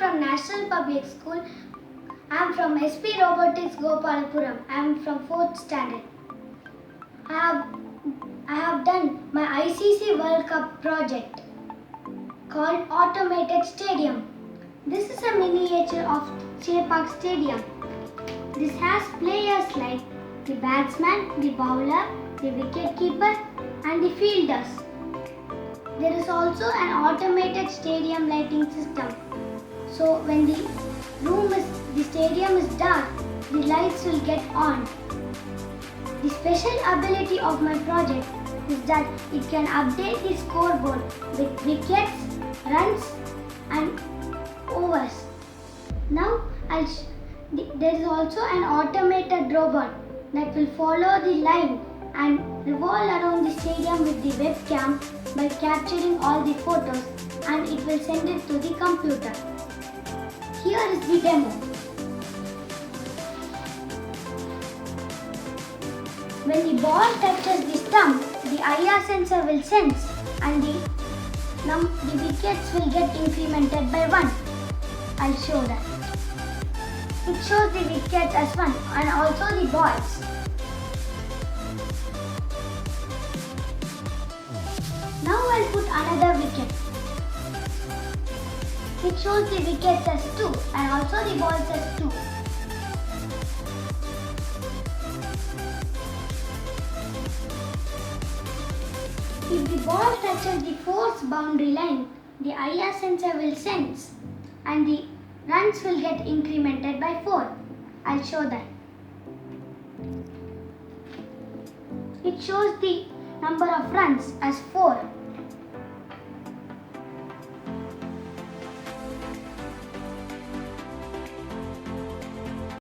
from National Public School. I am from SP Robotics Gopalapuram. I am from 4th standard. I have done my ICC World Cup project called Automated Stadium. This is a miniature of Chepak Stadium. This has players like the batsman, the bowler, the wicket keeper and the fielders. There is also an automated stadium lighting system. So when the stadium is dark, the lights will get on. The special ability of my project is that it can update the scoreboard with wickets, runs and overs. Now there is also an automated robot that will follow the line and revolve around the stadium with the webcam by capturing all the photos, and it will send it to the computer. Here is the demo. When the ball touches the stump, the IR sensor will sense and the wickets will get incremented by 1. I'll show that. It shows the wickets as 1 and also the balls. Now I'll put another wicket. It shows the wickets as 2 and also the balls as 2. If the ball touches the force boundary line, the IR sensor will sense and the runs will get incremented by 4. I'll show that. It shows the number of runs as 4.